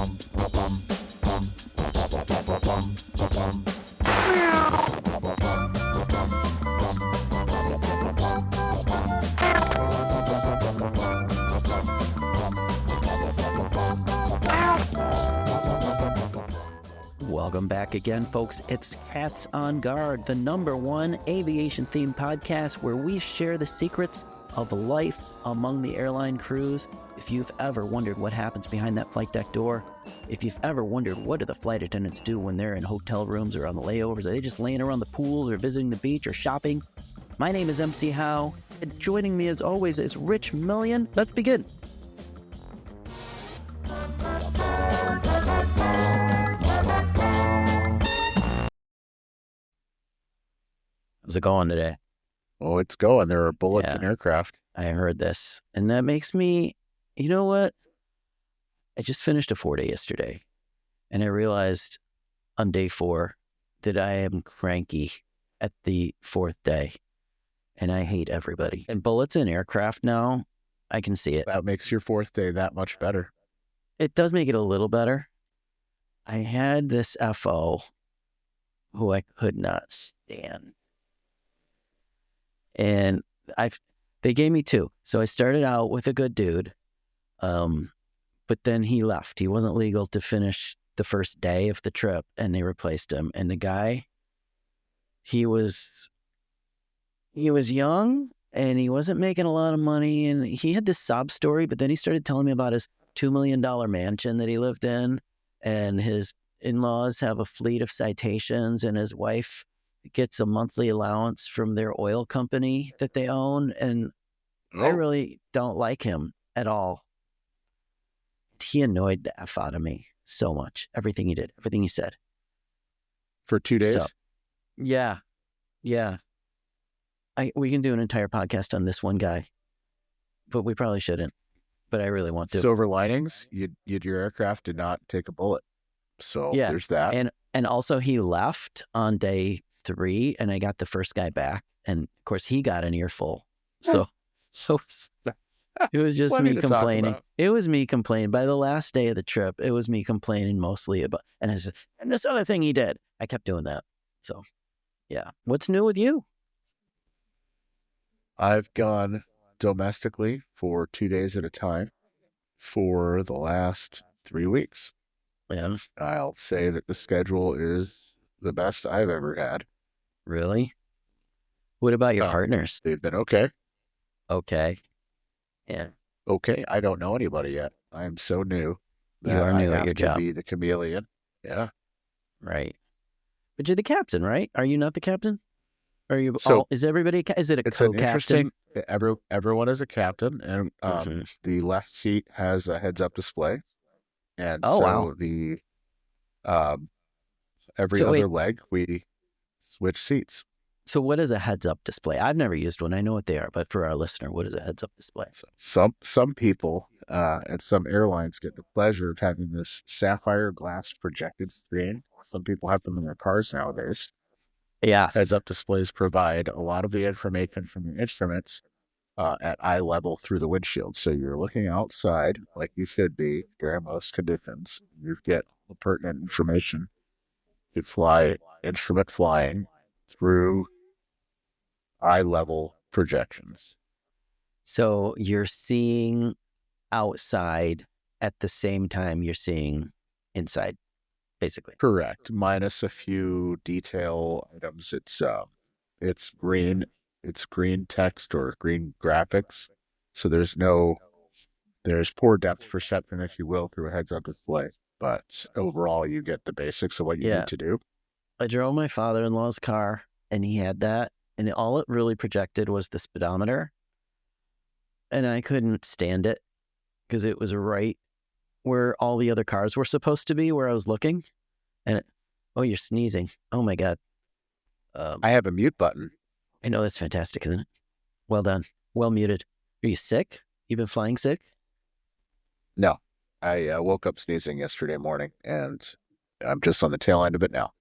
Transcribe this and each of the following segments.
Welcome back again, folks. It's Cats on Guard, the #1 aviation-themed podcast where we share the secrets of life among the airline crews. If you've ever wondered what happens behind that flight deck door, if you've ever wondered what do the flight attendants do when they're in hotel rooms or on the layovers, are they just laying around the pools or visiting the beach or shopping? My name is MC Howe, and joining me as always is Rich Million. Let's begin. How's it going today? Oh, it's going. There are bullets in aircraft. I heard this. And that makes me, you know what? I just finished a 4-day yesterday. And I realized on day 4 that I am cranky at the 4th day. And I hate everybody. And bullets in aircraft now, I can see it. That makes your 4th day that much better. It does make it a little better. I had this FO who I could not stand. And they gave me 2. So I started out with a good dude, but then he left. He wasn't legal to finish the first day of the trip, and they replaced him. And the guy, he was young, and he wasn't making a lot of money, and he had this sob story, but then he started telling me about his $2 million mansion that he lived in, and his in-laws have a fleet of Citations, and his wife gets a monthly allowance from their oil company that they own, and I really don't like him at all. He annoyed the F out of me so much. Everything he did, everything he said. For 2 days? So, yeah. We can do an entire podcast on this one guy, but we probably shouldn't. But I really want to. Silver linings, your aircraft did not take a bullet. So there's that. And also he left on day 3, and I got the first guy back, and of course he got an earful. So it was just me complaining. It was me complaining. By the last day of the trip, it was me complaining mostly about and this other thing he did. I kept doing that. So yeah. What's new with you? I've gone domestically for 2 days at a time for the last 3 weeks. Yeah. I'll say that the schedule is the best I've ever had. Really? What about your partners? They've been okay. Okay. Yeah. Okay. I don't know anybody yet. I am so new. You are new at your job. Be the chameleon. Yeah. Right. But you're the captain, right? Are you not the captain? Are you? Is everybody? Is it a co-captain? Everyone is a captain, and the left seat has a heads-up display, and the every other leg we switch seats. So what is a heads-up display? I've never used one. I know what they are, but for our listener, what is a heads-up display? So some people at some airlines get the pleasure of having this sapphire glass projected screen. Some people have them in their cars nowadays. Yes. Heads-up displays provide a lot of the information from your instruments at eye level through the windshield. So you're looking outside like you should be during most conditions. You get the pertinent information to fly, instrument flying through eye level projections. So you're seeing outside at the same time you're seeing inside, basically. Correct, minus a few detail items. It's green text or green graphics, so there's poor depth perception, if you will, through a heads-up display. But overall, you get the basics of what you need to do. I drove my father-in-law's car, and he had that, and all it really projected was the speedometer, and I couldn't stand it because it was right where all the other cars were supposed to be, where I was looking. And you're sneezing. Oh my God. I have a mute button. I know, that's fantastic, isn't it? Well done. Well muted. Are you sick? You been flying sick? No. I woke up sneezing yesterday morning, and I'm just on the tail end of it now.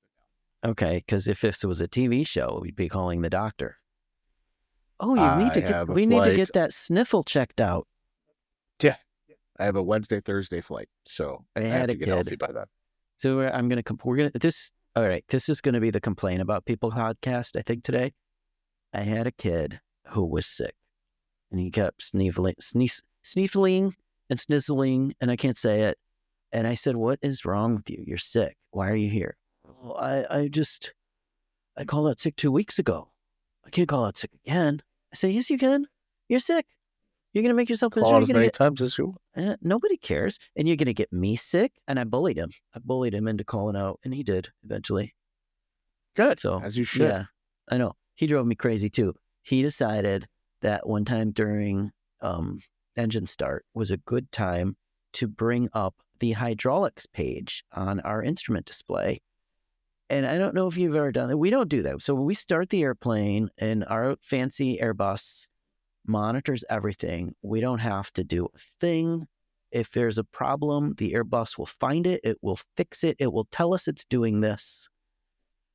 Okay, because if this was a TV show, we'd be calling the doctor. Oh, we need to get that sniffle checked out. Yeah. I have a Wednesday, Thursday flight, so I I have had a to get healthy kid. by then. So all right, this is going to be the Complain About People podcast, I think, today. I had a kid who was sick, and he kept sneezing and snizzling, and I can't say it. And I said, "What is wrong with you? You're sick. Why are you here?" "Well, I called out sick 2 weeks ago. I can't call out sick again." I said, "Yes, you can. You're sick. You're going to make yourself Call miserable. out as You're going many to times as you get, nobody cares. And you're going to get me sick." And I bullied him. I bullied him into calling out, and he did eventually. Good, So, as you should. yeah, I know. He drove me crazy too. He decided that one time during engine start was a good time to bring up the hydraulics page on our instrument display. And I don't know if you've ever done that. We don't do that. So when we start the airplane and our fancy Airbus monitors everything, we don't have to do a thing. If there's a problem, the Airbus will find it. It will fix it. It will tell us it's doing this.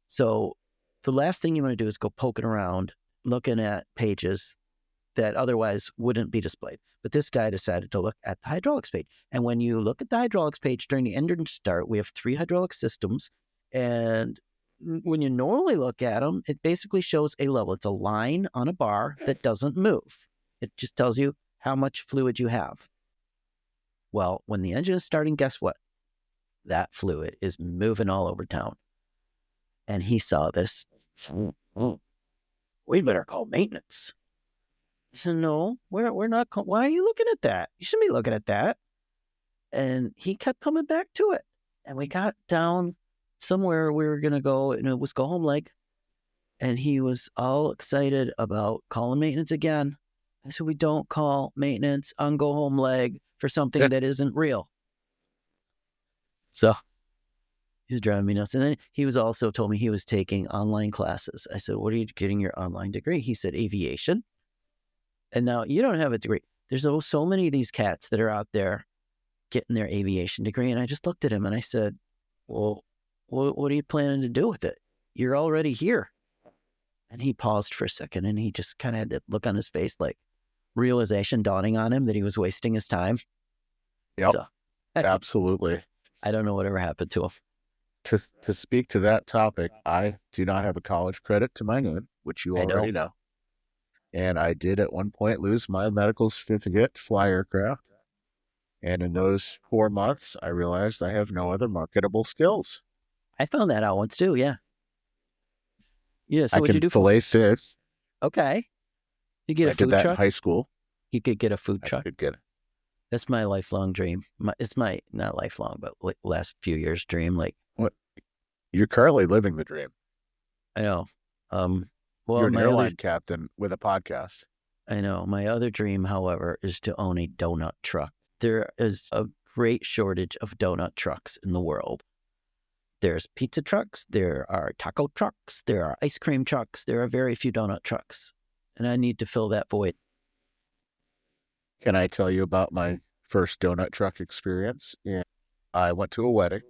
So the last thing you want to do is go poking around, looking at pages that otherwise wouldn't be displayed. But this guy decided to look at the hydraulics page. And when you look at the hydraulics page during the engine start, we have 3 hydraulic systems. And when you normally look at them, it basically shows a level. It's a line on a bar that doesn't move. It just tells you how much fluid you have. Well, when the engine is starting, guess what? That fluid is moving all over town. And he saw this. We better call maintenance. I said, "No, we're not. Why are you looking at that? You shouldn't be looking at that." And he kept coming back to it. And we got down somewhere we were going to go, and it was go home leg. And he was all excited about calling maintenance again. I said, "We don't call maintenance on go home leg for something that isn't real." So he's driving me nuts. And then he was also told me he was taking online classes. I said, "What are you getting your online degree?" He said, "Aviation." And now you don't have a degree. There's so many of these cats that are out there getting their aviation degree. And I just looked at him and I said, "Well, what are you planning to do with it? You're already here." And he paused for a second and he just kind of had that look on his face, like realization dawning on him that he was wasting his time. Yep, So absolutely. I don't know whatever happened to him. To speak to that topic, I do not have a college credit to my name, which you already know. And I did at one point lose my medical certificate to fly aircraft. And in those 4 months, I realized I have no other marketable skills. I found that out once too. Yeah. Yeah. So I what'd you can do fillet fish. Okay. You get a I did food that in truck? high school. You could get a food I truck. could get it. That's my lifelong dream. It's my, not lifelong, but like last few years dream. Like, What? You're currently living the dream. I know. You're Well, an airline captain with a podcast. I know. My other dream, however, is to own a donut truck. There is a great shortage of donut trucks in the world. There's pizza trucks, there are taco trucks, there are ice cream trucks, there are very few donut trucks. And I need to fill that void. Can I tell you about my first donut truck experience? I went to a wedding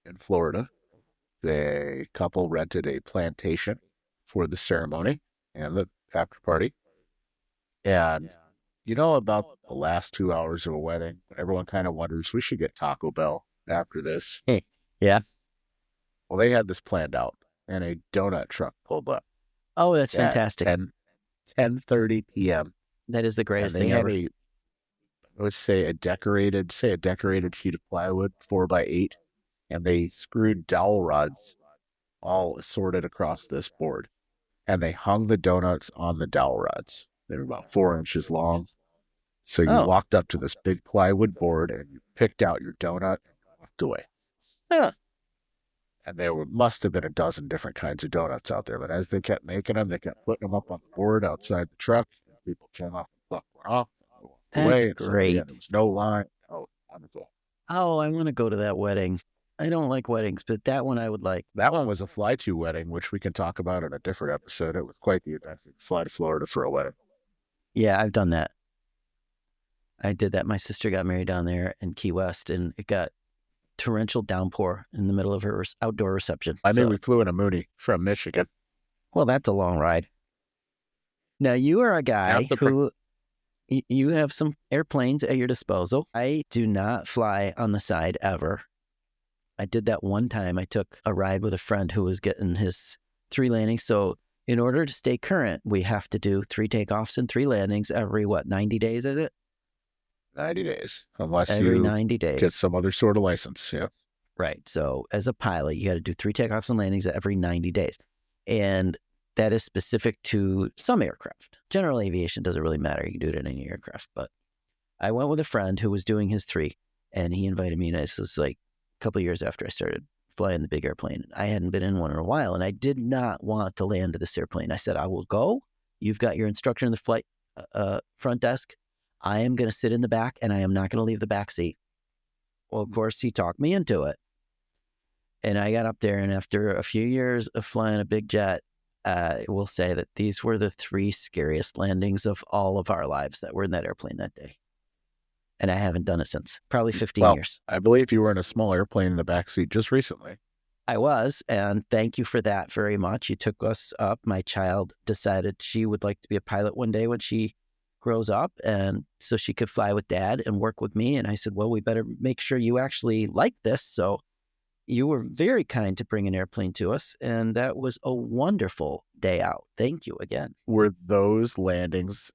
in Florida. The couple rented a plantation for the ceremony and the after party. And about the last 2 hours of a wedding, everyone kind of wonders, we should get Taco Bell after this. Hey, yeah. Well, they had this planned out, and a donut truck pulled up. Oh, that's fantastic. 10:30 p.m. That is the greatest thing had ever. I would say a decorated sheet of plywood, 4x8, and they screwed dowel rods all assorted across this board. And they hung the donuts on the dowel rods. They were about 4 inches long. So you walked up to this big plywood board and you picked out your donut and walked away. Huh. And there must have been a dozen different kinds of donuts out there. But as they kept making them, they kept putting them up on the board outside the truck. And people came off and plucked one off and walked away. That's great. And there was no line. Oh, wonderful. Oh, I want to go to that wedding. I don't like weddings, but that one I would like. That one was a fly-to wedding, which we can talk about in a different episode. It was quite the adventure to fly to Florida for a wedding. Yeah, I've done that. I did that. My sister got married down there in Key West, and it got torrential downpour in the middle of her outdoor reception. I mean, we flew in a Mooney from Michigan. Well, that's a long ride. Now, you are a guy who you have some airplanes at your disposal. I do not fly on the side ever. I did that one time. I took a ride with a friend who was getting his 3 landings. So in order to stay current, we have to do 3 takeoffs and 3 landings every, 90 days, is it? 90 days, unless Every you 90 get days. some other sort of license. Yeah. Right. So as a pilot, you got to do 3 takeoffs and landings every 90 days. And that is specific to some aircraft. General aviation doesn't really matter. You can do it in any aircraft. But I went with a friend who was doing his 3, and he invited me. And this was like a couple of years after I started flying the big airplane. I hadn't been in one in a while, and I did not want to land this airplane. I said, I will go. You've got your instructor in the flight front desk. I am going to sit in the back, and I am not going to leave the back seat. Well, of course, he talked me into it. And I got up there, and after a few years of flying a big jet, I will say that these were the 3 scariest landings of all of our lives that were in that airplane that day. And I haven't done it since, probably 15 years. I believe you were in a small airplane in the backseat just recently. I was, and thank you for that very much. You took us up. My child decided she would like to be a pilot one day when she grows up, and so she could fly with Dad and work with me. And I said, well, we better make sure you actually like this. So you were very kind to bring an airplane to us, and that was a wonderful day out. Thank you again. Were those landings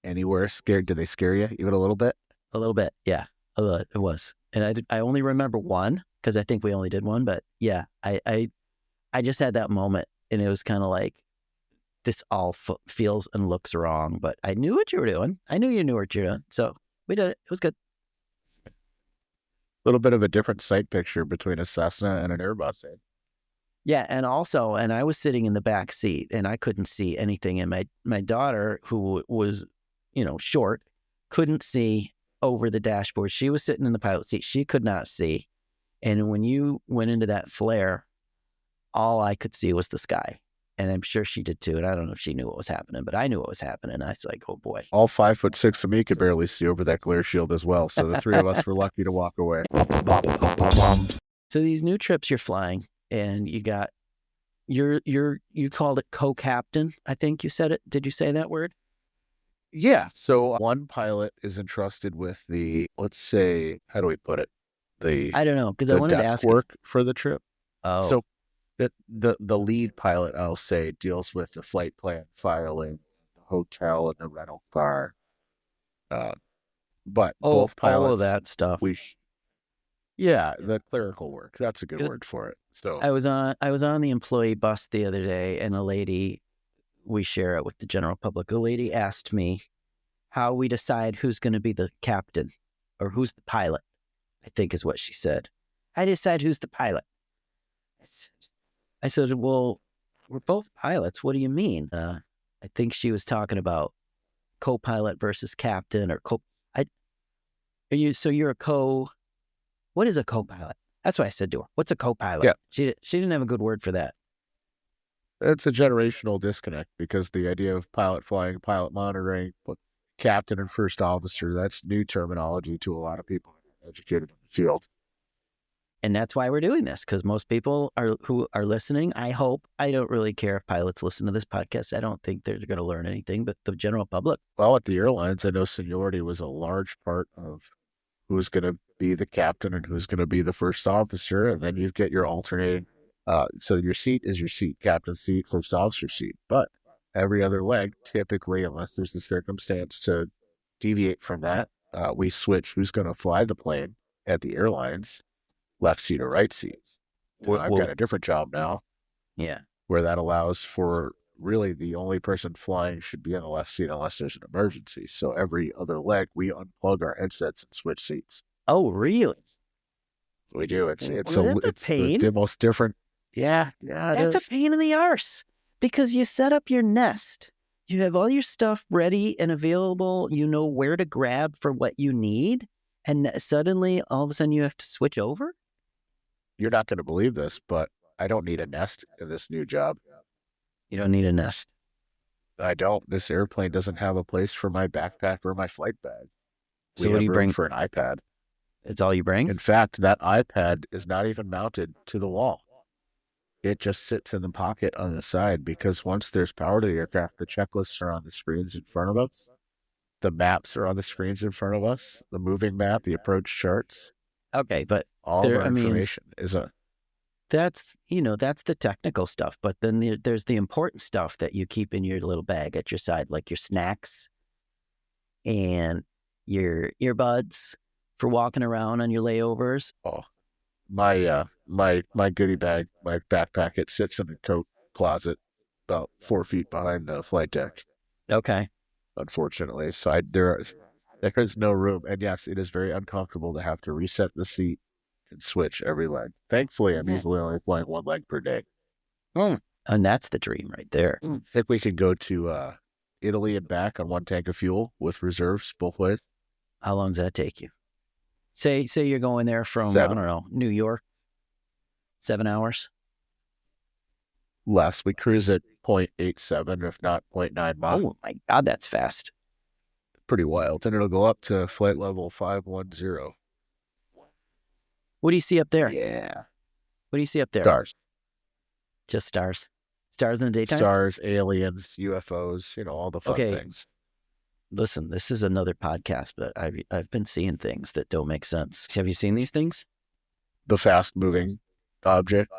anywhere scared? Did they scare you even a little bit? A little bit, yeah. It was. And I only remember one, because I think we only did one. But yeah, I just had that moment, and it was kind of like, this all feels and looks wrong. But I knew what you were doing. I knew you knew what you were doing. So we did it. It was good. A little bit of a different sight picture between a Cessna and an Airbus. Yeah, and I was sitting in the back seat, and I couldn't see anything. And my daughter, who was, short, couldn't see over the dashboard. She was sitting in the pilot seat. She could not see. And when you went into that flare, all I could see was the sky. And I'm sure she did too. And I don't know if she knew what was happening, but I knew what was happening. I was like, oh boy. All 5'6" of me could barely see over that glare shield as well. So the 3 of us were lucky to walk away. So these new trips you're flying, and you got you called it co-captain. I think you said it. Did you say that word? Yeah. So one pilot is entrusted with the, let's say, how do we put it? I don't know, because I the wanted to desk ask work for the trip. Oh, So the lead pilot, I'll say, deals with the flight plan filing, the hotel, and the rental car. But both pilots, all of that stuff. The clerical work. That's a good word for it. So I was on the employee bus the other day, and a lady, we share it with the general public. A lady asked me how we decide who's going to be the captain or who's the pilot, I think is what she said. I decide who's the pilot. I said, well, we're both pilots. What do you mean? I think she was talking about co-pilot versus captain or so you're a what is a co-pilot? That's what I said to her. What's a co-pilot? Yeah. She didn't have a good word for that. It's a generational disconnect, because the idea of pilot flying, pilot monitoring, captain and first officer, that's new terminology to a lot of people educated in the field. And that's why we're doing this, because most people who are listening, I hope, I don't really care if pilots listen to this podcast. I don't think they're going to learn anything, but the general public. Well, at the airlines, I know seniority was a large part of who's going to be the captain and who's going to be the first officer. And then you get your alternating. So your seat is your seat, captain seat, first officer seat. But every other leg, typically, unless there's a circumstance to deviate from that, we switch who's going to fly the plane at the airlines, left seat or right seat. I've got a different job now. Yeah. Where that allows for really the only person flying should be in the left seat unless there's an emergency. So every other leg, we unplug our headsets and switch seats. Oh, really? We do. It's a pain. The most different. Yeah, that's a pain in the arse, because you set up your nest. You have all your stuff ready and available. You know where to grab for what you need. And suddenly, all of a sudden, you have to switch over? You're not going to believe this, but I don't need a nest in this new job. You don't need a nest. I don't. This airplane doesn't have a place for my backpack or my flight bag. So what do you bring for an iPad? It's all you bring? In fact, that iPad is not even mounted to the wall. It just sits in the pocket on the side, because once there's power to the aircraft, the checklists are on the screens in front of us. The maps are on the screens in front of us. The moving map, the approach charts, Okay, but all of our information is a. that's the technical stuff. But then there's the important stuff that you keep in your little bag at your side, like your snacks and your earbuds for walking around on your layovers. Oh, my goodie bag, my backpack, it sits in the coat closet about 4 feet behind the flight deck. Okay. Unfortunately, so there is no room, and yes, it is very uncomfortable to have to reset the seat and switch every leg. Thankfully, I'm usually only flying one leg per day. And that's the dream right there. I think we could go to Italy and back on one tank of fuel with reserves both ways. How long does that take you? Say you're going there from, 7. I don't know, New York, 7 hours? Less. We cruise at 0.87, if not 0.9 miles. Oh, my God, that's fast. Pretty wild. And it'll go up to flight level 510. What do you see up there? Yeah. What do you see up there? Stars. Just stars. Stars in the daytime? Stars, aliens, UFOs, all the fun things. Listen, this is another podcast, but I've been seeing things that don't make sense. Have you seen these things? The fast-moving object.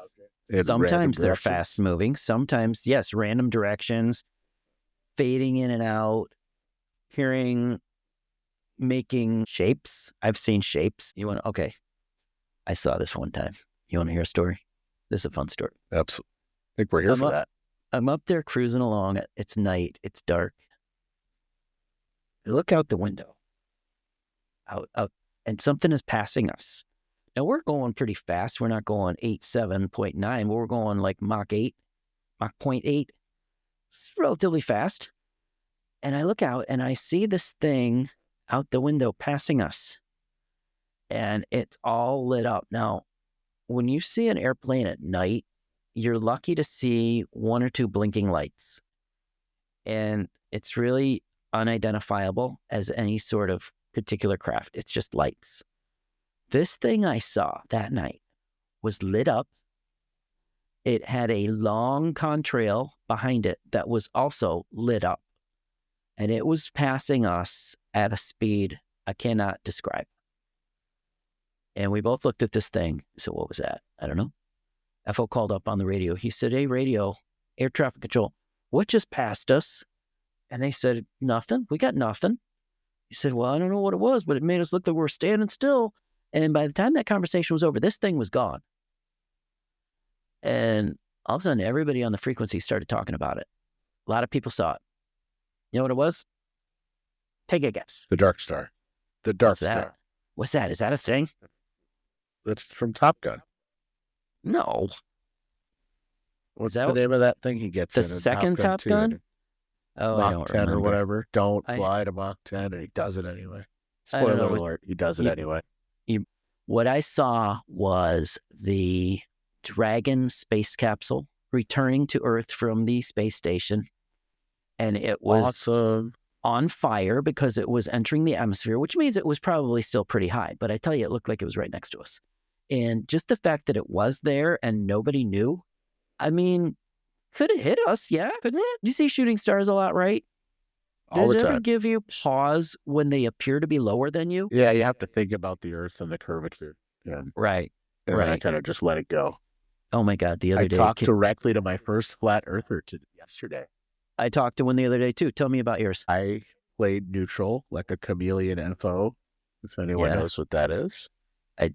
Sometimes they're fast-moving. Sometimes, yes, random directions, fading in and out, making shapes. I've seen shapes. Okay. I saw this one time. You want to hear a story? This is a fun story. Absolutely. I think we're here for that. I'm up there cruising along. It's night. It's dark. I look out the window. Out, and something is passing us. Now, we're going pretty fast. We're not going 87.9, but we're going like Mach 8, Mach 0.8. It's relatively fast. And I look out and I see this thing out the window passing us. And it's all lit up. Now, when you see an airplane at night, you're lucky to see one or two blinking lights. And it's really unidentifiable as any sort of particular craft. It's just lights. This thing I saw that night was lit up. It had a long contrail behind it that was also lit up. And it was passing us at a speed I cannot describe. And we both looked at this thing. So what was that? I don't know. FO called up on the radio. He said, "Hey, radio, air traffic control, what just passed us?" And they said, "Nothing. We got nothing." He said, "Well, I don't know what it was, but it made us look like we were standing still." And by the time that conversation was over, this thing was gone. And all of a sudden, everybody on the frequency started talking about it. A lot of people saw it. You know what it was? Take a guess. The Dark Star. The Dark Star. What's that? Is that a thing? That's from Top Gun. No. What's the name of that thing he gets the in second Top Gun? Oh, I don't Mach 10 remember. or whatever. Don't fly to Mach 10, and he does it anyway. Spoiler alert, he does it anyway. What I saw was the Dragon space capsule returning to Earth from the space station. And it was awesome. On fire because it was entering the atmosphere, which means it was probably still pretty high. But I tell you, it looked like it was right next to us. And just the fact that it was there and nobody knew, I mean, could it hit us? Yeah, couldn't it? You see shooting stars a lot, right? All the time. Does it ever give you pause when they appear to be lower than you? Yeah, you have to think about the Earth and the curvature. Yeah. Right. And then I kind of just let it go. Oh my God, the other day. I talked directly to my first flat earther yesterday. I talked to one the other day too. Tell me about yours. I played neutral like a chameleon info, if anyone knows what that is.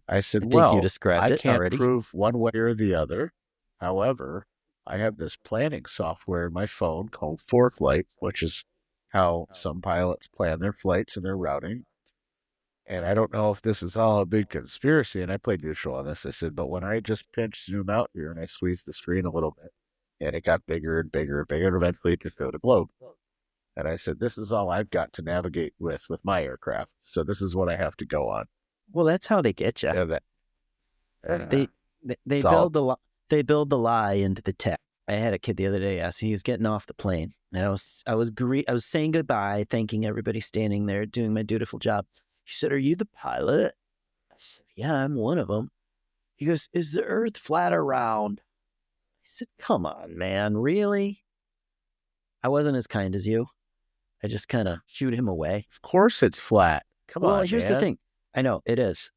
I said, you described I can't already. prove one way or the other. However, I have this planning software in my phone called ForeFlight, which is how some pilots plan their flights and their routing. And I don't know if this is all a big conspiracy, and I played neutral on this. I said, but when I just zoom out here and I squeezed the screen a little bit, and it got bigger and bigger and bigger, and eventually it just showed a globe. And I said, this is all I've got to navigate with my aircraft. So this is what I have to go on. Well, that's how they get you. They build the lie into the tech. I had a kid the other day ask, he was getting off the plane, and I was saying goodbye, thanking everybody standing there, doing my dutiful job. He said, "Are you the pilot?" I said, "Yeah, I'm one of them." He goes, "Is the Earth flat or round?" I said, "Come on, man, really?" I wasn't as kind as you. I just kind of shoot him away. Of course it's flat. Come Well, on, here's the man. thing. I know it is.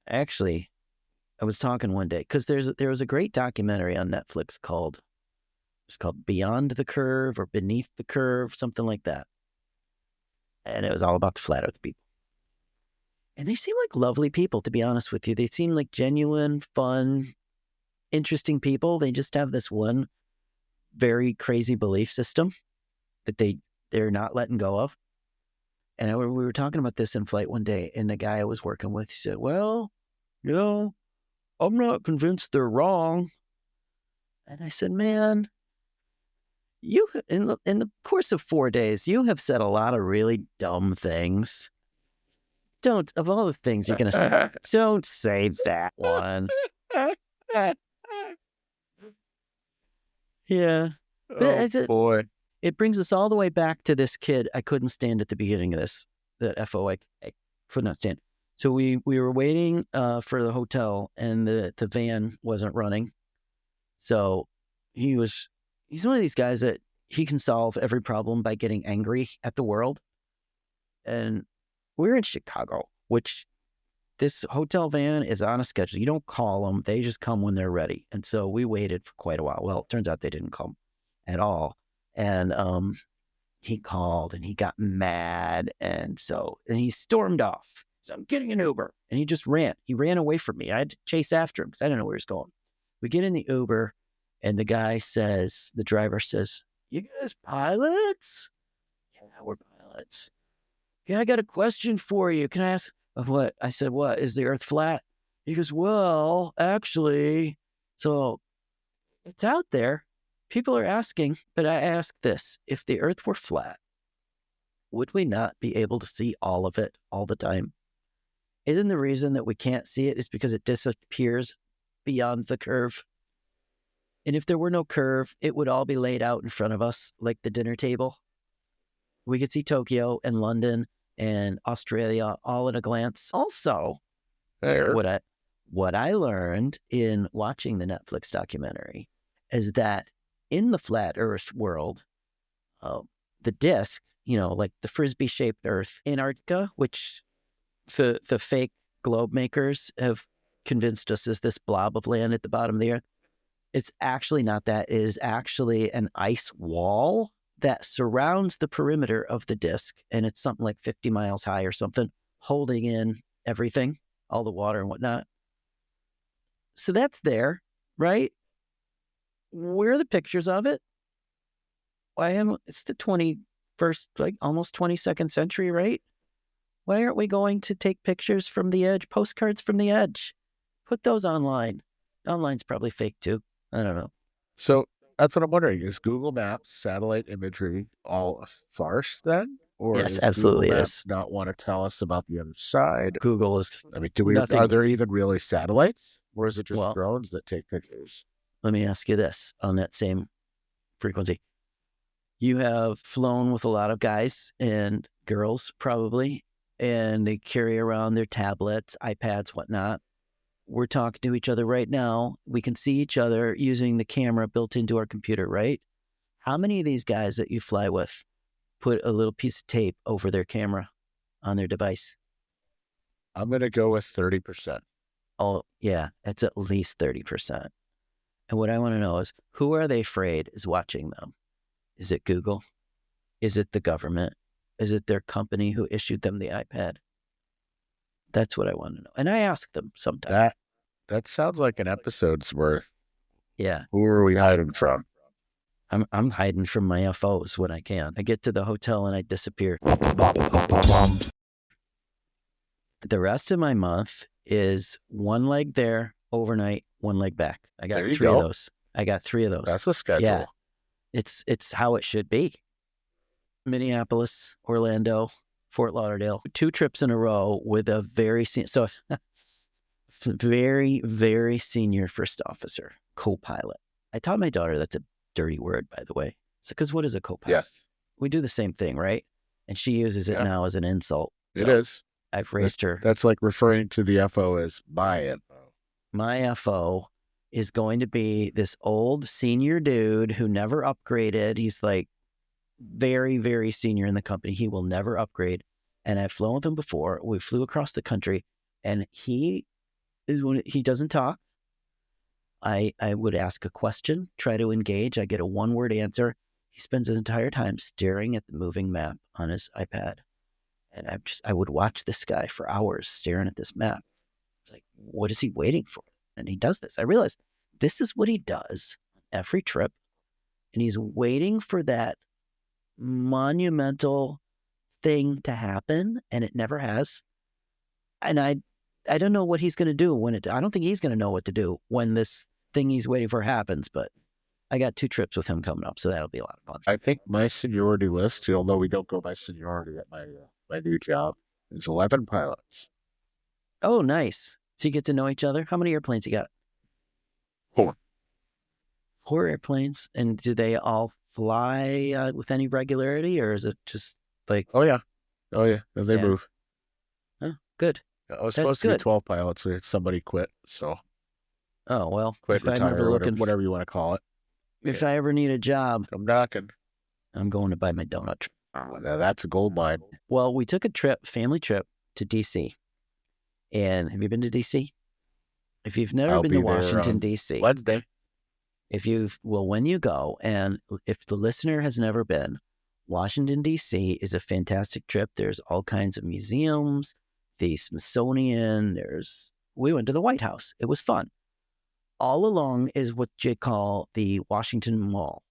Actually, I was talking one day because there was a great documentary on Netflix it's called Beyond the Curve or Beneath the Curve, something like that. And it was all about the flat earth people. And they seem like lovely people, to be honest with you. They seem like genuine, fun, interesting people. They just have this one very crazy belief system that they're not letting go of. And we were talking about this in flight one day, and the guy I was working with said, well, I'm not convinced they're wrong. And I said, man, you in the course of 4 days, you have said a lot of really dumb things. Don't, of all the things you're going to say, don't say that one. Yeah. Oh, boy. It brings us all the way back to this kid I couldn't stand at the beginning of this, that FO I could not stand. So we were waiting for the hotel, and the van wasn't running. So he's one of these guys that he can solve every problem by getting angry at the world. And we're in Chicago, which this hotel van is on a schedule. You don't call them. They just come when they're ready. And so we waited for quite a while. Well, it turns out they didn't come at all. And he called and he got mad. And he stormed off. So I'm getting an Uber. And he just ran. He ran away from me. I had to chase after him because I didn't know where he was going. We get in the Uber, and the driver says, you guys pilots? Yeah, we're pilots. Yeah, I got a question for you. Can I ask? What? I said, what? Is the earth flat? He goes, well, actually, so it's out there. People are asking, but I ask this. If the earth were flat, would we not be able to see all of it all the time? Isn't the reason that we can't see it is because it disappears beyond the curve? And if there were no curve, it would all be laid out in front of us like the dinner table. We could see Tokyo and London and Australia all at a glance. Also, what I learned in watching the Netflix documentary is that in the flat Earth world, the disk, like the frisbee-shaped Earth, Antarctica, which the fake globe makers have convinced us is this blob of land at the bottom of the Earth, it's actually not that. It is actually an ice wall that surrounds the perimeter of the disk, and it's something like 50 miles high or something, holding in everything, all the water and whatnot. So that's there, right? Where are the pictures of it? It's the 21st, like almost 22nd century, right? Why aren't we going to take pictures from the edge, postcards from the edge? Put those online. Online's probably fake too. I don't know. So that's what I'm wondering. Is Google Maps satellite imagery all a farce then? Or Yes, is absolutely Google it Maps is. not want to tell us about the other side? Google is I mean, nothing. are there even really satellites? Or is it just Well, drones that take pictures? let me ask you this on that same frequency. You have flown with a lot of guys and girls probably, and they carry around their tablets, iPads, whatnot. We're talking to each other right now. We can see each other using the camera built into our computer, right? How many of these guys that you fly with put a little piece of tape over their camera on their device? I'm going to go with 30%. Oh, yeah, it's at least 30%. And what I want to know is, who are they afraid is watching them? Is it Google? Is it the government? Is it their company who issued them the iPad? That's what I want to know. And I ask them sometimes. That sounds like an episode's worth. Yeah. Who are we hiding from? I'm hiding from my FOs when I can. I get to the hotel and I disappear. The rest of my month is one leg there overnight, one leg back. I got three of those. That's a schedule. Yeah. It's how it should be. Minneapolis, Orlando, Fort Lauderdale, 2 trips in a row with a very very senior first officer, co-pilot. I taught my daughter that's a dirty word, by the way. So, because what is a co-pilot? Yes. We do the same thing, right? And she uses it now as an insult. So it is. I've raised her. That's like referring to the FO as my FO. My FO is going to be this old senior dude who never upgraded. He's like very, very senior in the company. He will never upgrade. And I've flown with him before. We flew across the country, and he doesn't talk. I would ask a question, try to engage. I get a one-word answer. He spends his entire time staring at the moving map on his iPad. And I would watch this guy for hours staring at this map. Like, what is he waiting for? And he does this. I realized this is what he does every trip. And he's waiting for that monumental thing to happen, and it never has. And I don't know what he's going to do I don't think he's going to know what to do when this thing he's waiting for happens, but I got 2 trips with him coming up, so that'll be a lot of fun. I think my seniority list, although we don't go by seniority at my new job, is 11 pilots. Oh, nice. So you get to know each other. How many airplanes you got? 4. 4 airplanes. And do they all fly with any regularity, or is it just like... Oh, yeah. They move. Oh, good. I was supposed to be 12 pilots, so somebody quit. So, oh well, quit, retire, whatever you want to call it. If I ever need a job, I'm knocking. I'm going to buy my donut. Now that's a gold mine. Well, we took a family trip to D.C. And have you been to D.C.? If you've never been to Washington, D.C. Wednesday. When you go, and if the listener has never been, Washington, D.C. is a fantastic trip. There's all kinds of museums, the Smithsonian, we went to the White House. It was fun. All along is what you call the Washington Mall.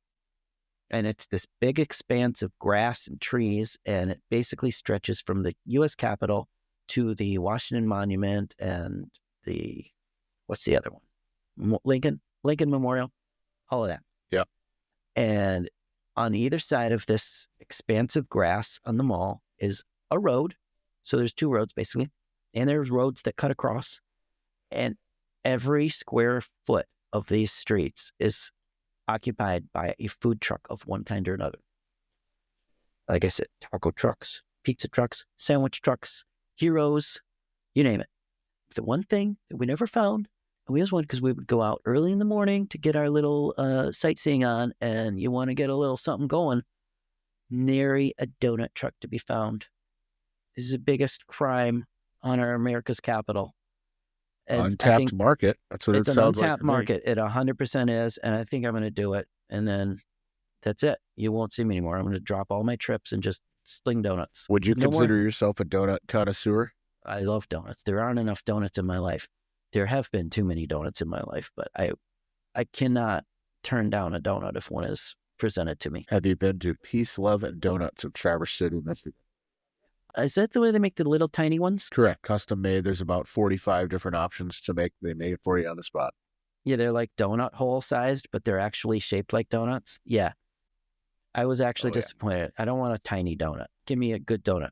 And it's this big expanse of grass and trees, and it basically stretches from the U.S. Capitol to the Washington Monument and what's the other one? Lincoln Memorial, all of that. Yeah. And on either side of this expanse of grass on the mall is a road. So there's 2 roads basically, and there's roads that cut across, and every square foot of these streets is occupied by a food truck of one kind or another. Like I said, taco trucks, pizza trucks, sandwich trucks, heroes, you name it. The one thing that we never found, and we always wanted, because we would go out early in the morning to get our little sightseeing on, and you want to get a little something going, nary a donut truck to be found. This is the biggest crime on our America's capital. Untapped market. That's what it sounds like. It's an untapped market. It 100% is, and I think I'm going to do it. And then that's it. You won't see me anymore. I'm going to drop all my trips and just sling donuts. Would you consider yourself a donut connoisseur? I love donuts. There aren't enough donuts in my life. There have been too many donuts in my life, but I cannot turn down a donut if one is presented to me. Have you been to Peace, Love, and Donuts of Traverse City, Michigan? Is that the way they make the little tiny ones? Correct. Custom made. There's about 45 different options to make. They made it for you on the spot. Yeah, they're like donut hole sized, but they're actually shaped like donuts. Yeah. I was actually disappointed. I don't want a tiny donut. Give me a good donut.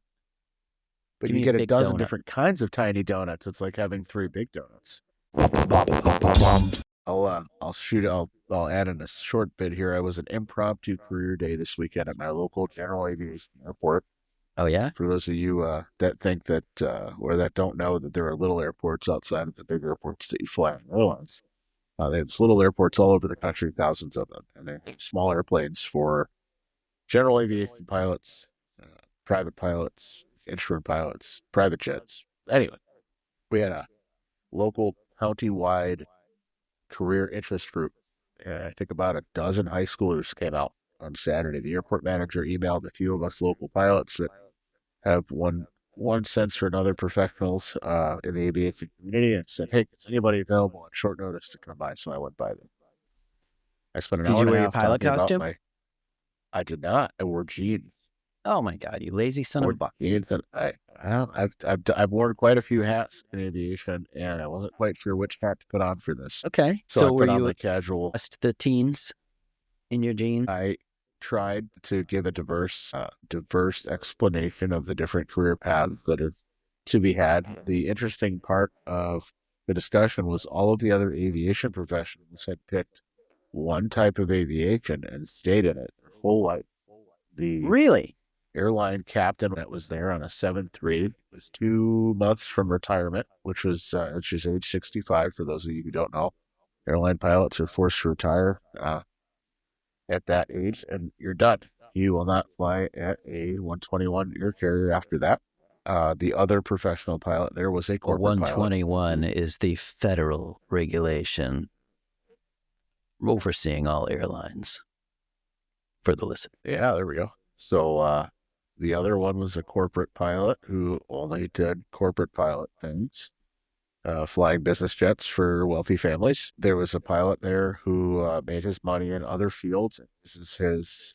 But you get a dozen different kinds of tiny donuts. It's like having 3 big donuts. I'll add in a short bit here. I was an impromptu career day this weekend at my local general aviation airport. Oh, yeah? For those of you that think that, or that don't know that there are little airports outside of the big airports that you fly on airlines. There's little airports all over the country, thousands of them. And they're small airplanes for general aviation pilots, private pilots, insured pilots, private jets. Anyway, we had a local county-wide career interest group. I think about a dozen high schoolers came out on Saturday. The airport manager emailed a few of us local pilots that have one sense or another professionals in the aviation community and said, hey, is anybody available on short notice to come by? So I went by them. I spent an hour and a half. Did you wear your pilot costume? I did not. I wore jeans. Oh my God, you lazy son of a buck. I've worn quite a few hats in aviation, and I wasn't quite sure which hat to put on for this. Okay. So I put on the casual. The teens in your jeans? I tried to give a diverse explanation of the different career paths that are to be had. The interesting part of the discussion was all of the other aviation professionals had picked one type of aviation and stayed in it their whole life. Really? Airline captain that was there on a 7-3 was 2 months from retirement, which is age 65 for those of you who don't know. Airline pilots are forced to retire at that age, and you're done. He will not fly at a 121 air carrier after that. The other professional pilot there was a Well, corporate pilot. 121 is the federal regulation overseeing all airlines for the listener. Yeah, there we go. So the other one was a corporate pilot who only did corporate pilot things, flying business jets for wealthy families. There was a pilot there who made his money in other fields. This is his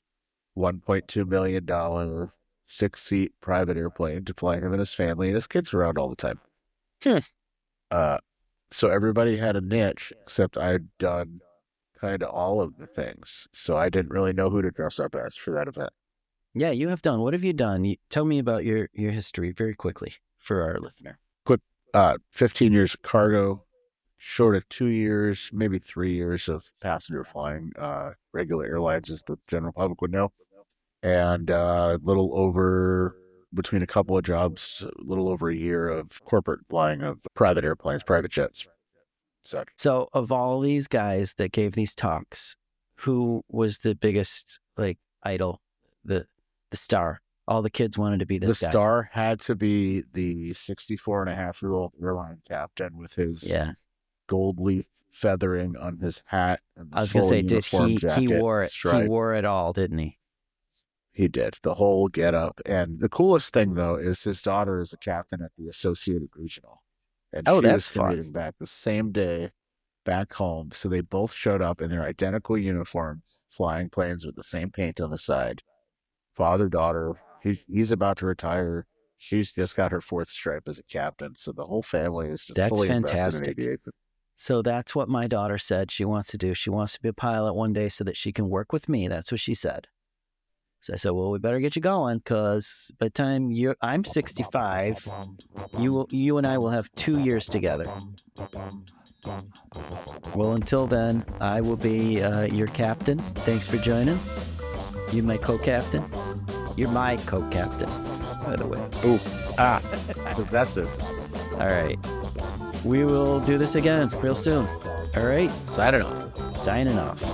$1.2 million 6-seat private airplane to fly him and his family and his kids around all the time. Uh, so everybody had a niche, except I'd done kind of all of the things. So I didn't really know who to dress up as for that event. Yeah, you have done. What have you done? Tell me about your history very quickly for our listener. 15 years of cargo, short of 2 years, maybe 3 years of passenger flying, regular airlines, as the general public would know. And little over, between a couple of jobs, a little over a year of corporate flying of private airplanes, private jets. So of all these guys that gave these talks, who was the biggest idol, the star? All the kids wanted to be this guy. The star had to be the 64-and-a-half-year-old airline captain with his gold leaf feathering on his hat. And I was going to say, he wore it? Stripes. He wore it all, didn't he? He did, the whole get-up. And the coolest thing, though, is his daughter is a captain at the Associated Regional. And she was commuting back the same day back home. So they both showed up in their identical uniforms, flying planes with the same paint on the side. Father, daughter, he's about to retire. She's just got her 4th stripe as a captain. So the whole family is just fully invested in aviation. So that's what my daughter said she wants to do. She wants to be a pilot one day so that she can work with me. That's what she said. So I said, well, we better get you going, because by the time I'm 65, you and I will have 2 years together. Well, until then, I will be your captain. Thanks for joining. You my co-captain. You're my co-captain, by the way. Ooh, possessive. All right. We will do this again real soon. All right. Signing off.